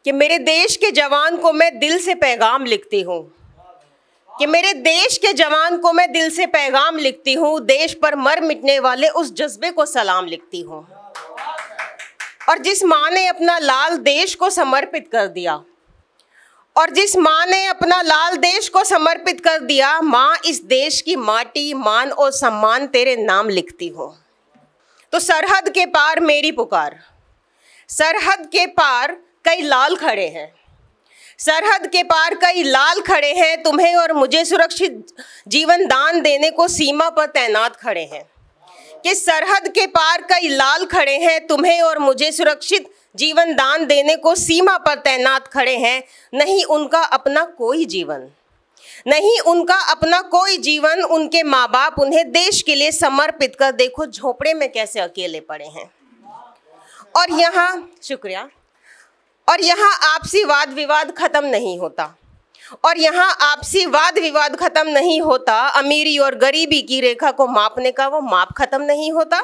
कि मेरे देश के जवान को मैं दिल से पैगाम लिखती हूँ, कि मेरे देश के जवान को मैं दिल से पैगाम लिखती हूँ, देश पर मर मिटने वाले उस जज्बे को सलाम लिखती हूँ। और जिस माँ ने अपना लाल देश को समर्पित कर दिया, और जिस माँ ने अपना लाल देश को समर्पित कर दिया, माँ इस देश की माटी, मान और सम्मान तेरे नाम लिखती हूँ। तो सरहद के पार मेरी पुकार, सरहद के पार कई लाल खड़े हैं, सरहद के पार कई लाल खड़े हैं, तुम्हें और मुझे सुरक्षित जीवन दान देने को सीमा पर तैनात खड़े हैं। कि सरहद के पार कई लाल खड़े हैं, तुम्हें और मुझे सुरक्षित जीवन दान देने को सीमा पर तैनात खड़े हैं। नहीं उनका अपना कोई जीवन, नहीं उनका अपना कोई जीवन, उनके माँ बाप उन्हें देश के लिए समर्पित कर देखो झोपड़े में कैसे अकेले पड़े हैं। और यहाँ शुक्रिया, और यहाँ आपसी वाद विवाद खत्म नहीं होता, और यहाँ आपसी वाद विवाद खत्म नहीं होता, अमीरी और गरीबी की रेखा को मापने का वो माप खत्म नहीं होता।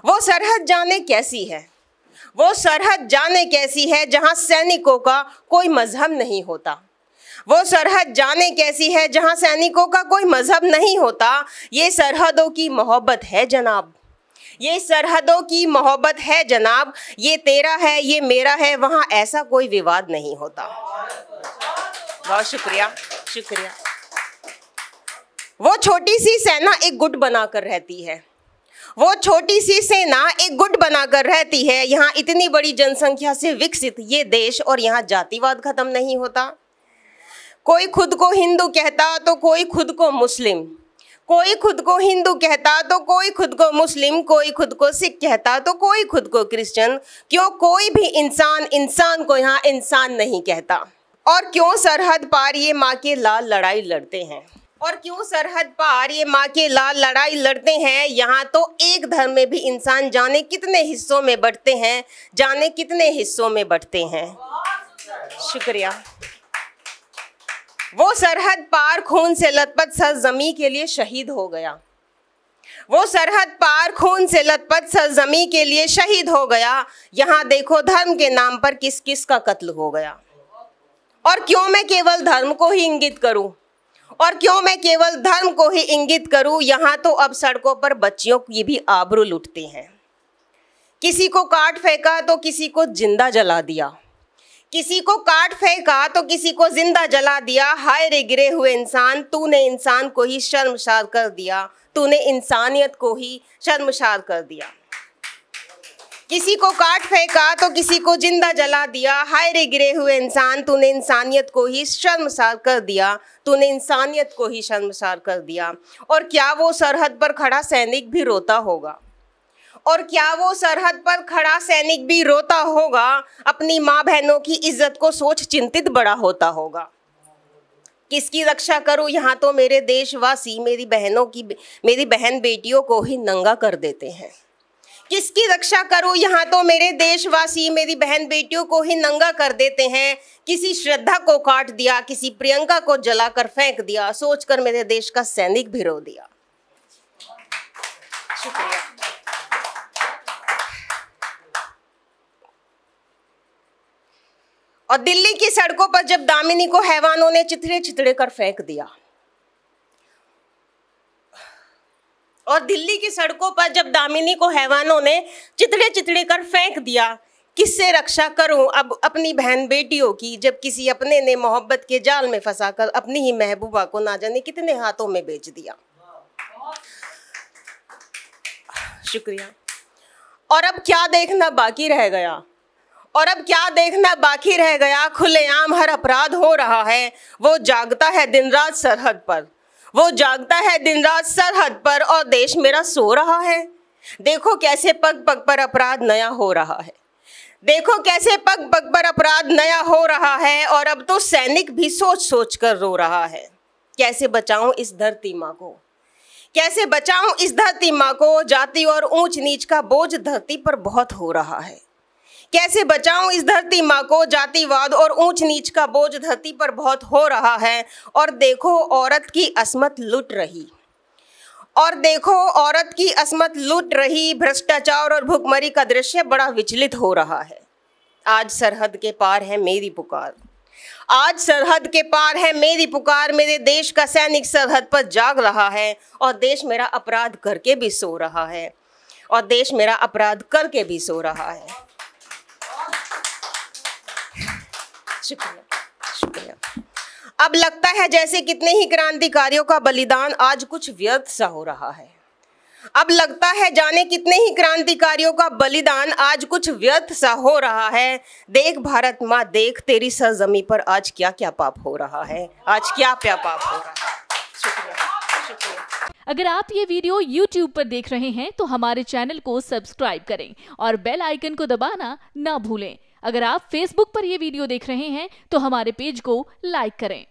वो सरहद जाने कैसी है, वो सरहद जाने कैसी है जहाँ सैनिकों का कोई मजहब नहीं होता, वो सरहद जाने कैसी है जहाँ सैनिकों का कोई मजहब नहीं होता। ये सरहदों की मोहब्बत है जनाब, ये सरहदों की मोहब्बत है जनाब, ये तेरा है ये मेरा है, वहाँ ऐसा कोई विवाद नहीं होता। बहुत शुक्रिया, शुक्रिया। वो छोटी सी सेना एक गुट बनाकर रहती है, वो छोटी सी सेना एक गुट बनाकर रहती है। यहाँ इतनी बड़ी जनसंख्या से विकसित ये देश, और यहाँ जातिवाद खत्म नहीं होता। कोई खुद को हिंदू कहता तो कोई खुद को मुस्लिम, कोई खुद को हिंदू कहता तो कोई खुद को मुस्लिम, कोई खुद को सिख कहता तो कोई खुद को क्रिश्चियन। क्यों कोई भी इंसान इंसान को यहाँ इंसान नहीं कहता? और क्यों सरहद पार ये माँ के लाल लड़ाई लड़ते हैं, और क्यों सरहद पार ये माँ के लाल लड़ाई लड़ते हैं? यहाँ तो एक धर्म में भी इंसान जाने कितने हिस्सों में बंटते हैं, जाने कितने हिस्सों में बंटते हैं। शुक्रिया। वो सरहद पार खून से लथपथ सरजमी के लिए शहीद हो गया, वो सरहद पार खून से लथपथ सरजमी के लिए शहीद हो गया। यहाँ देखो धर्म के नाम पर किस किस का कत्ल हो गया। और क्यों मैं केवल धर्म को ही इंगित करूं, और क्यों मैं केवल धर्म को ही इंगित करूं? यहाँ तो अब सड़कों पर बच्चियों की भी आबरू लुटते हैं। किसी को काट फेंका तो किसी को जिंदा जला दिया, किसी को काट फेंका तो किसी को जिंदा जला दिया। हाय रे गिरे हुए इंसान, तूने इंसान को ही शर्मसार कर दिया, तूने इंसानियत को ही शर्मसार कर दिया। किसी को काट फेंका तो किसी को जिंदा जला दिया। हाय रे गिरे हुए इंसान, तूने इंसानियत को ही शर्मसार कर दिया, तूने इंसानियत को ही शर्मसार कर दिया। और क्या वो सरहद पर खड़ा सैनिक भी रोता होगा, और क्या वो सरहद पर खड़ा सैनिक भी रोता होगा? अपनी माँ बहनों की इज्जत को सोच चिंतित बड़ा होता होगा। किसकी रक्षा करूँ? यहाँ तो मेरे देशवासी मेरी बहन बेटियों को ही नंगा कर देते हैं। किसकी रक्षा करूं? यहाँ तो मेरे देशवासी मेरी बहन बेटियों को ही नंगा कर देते हैं। किसी श्रद्धा को काट दिया, किसी प्रियंका को जलाकर फेंक दिया, सोचकर मेरे देश का सैनिक भी रो दिया। शुक्रिया। और दिल्ली की सड़कों पर जब दामिनी को हैवानों ने चिथड़े चिथड़े कर फेंक दिया, और दिल्ली की सड़कों पर जब दामिनी को हैवानों ने चिथड़े चिथड़े कर फेंक दिया, किससे रक्षा करूं अब अपनी बहन बेटियों की, जब किसी अपने ने मोहब्बत के जाल में फंसाकर अपनी ही महबूबा को ना जाने कितने हाथों में बेच दिया। शुक्रिया। और अब क्या देखना बाकी रह गया, और अब क्या देखना बाकी रह गया? खुलेआम हर अपराध हो रहा है, वो जागता है दिन रात सरहद पर, वो जागता है दिन रात सरहद पर, और देश मेरा सो रहा है। देखो कैसे पग पग पर अपराध नया हो रहा है, देखो कैसे पग पग पर अपराध नया हो रहा है। और अब तो सैनिक भी सोच सोच कर रो रहा है, कैसे बचाऊं इस धरती माँ को, कैसे बचाऊं इस धरती माँ को? जाति और ऊंच नीच का बोझ धरती पर बहुत हो रहा है, कैसे बचाऊं इस धरती माँ को? जातिवाद और ऊंच नीच का बोझ धरती पर बहुत हो रहा है। और देखो औरत की असमत लुट रही, और देखो औरत की असमत लुट रही। भ्रष्टाचार और भुखमरी का दृश्य बड़ा विचलित हो रहा है, आज सरहद के पार है मेरी पुकार, आज सरहद के पार है मेरी पुकार। मेरे देश का सैनिक सरहद पर जाग रहा है और देश मेरा अपराध करके भी सो रहा है, और देश मेरा अपराध करके भी सो रहा है। शुक्रिया, शुक्रिया। अब लगता है जैसे कितने ही क्रांतिकारियों का बलिदान आज कुछ व्यर्थ सा हो रहा है। अब लगता है जाने कितने ही क्रांतिकारियों का बलिदान आज कुछ व्यर्थ सा हो रहा है। देख भारत माँ देख, तेरी सरजमी पर आज क्या क्या पाप हो रहा है, आज क्या क्या पाप हो रहा है। शुक्रिया, शुक्रिया। अगर आप ये वीडियो YouTube पर देख रहे हैं तो हमारे चैनल को सब्सक्राइब करें और बेल आइकन को दबाना ना भूलें। अगर आप Facebook पर ये वीडियो देख रहे हैं तो हमारे पेज को लाइक करें।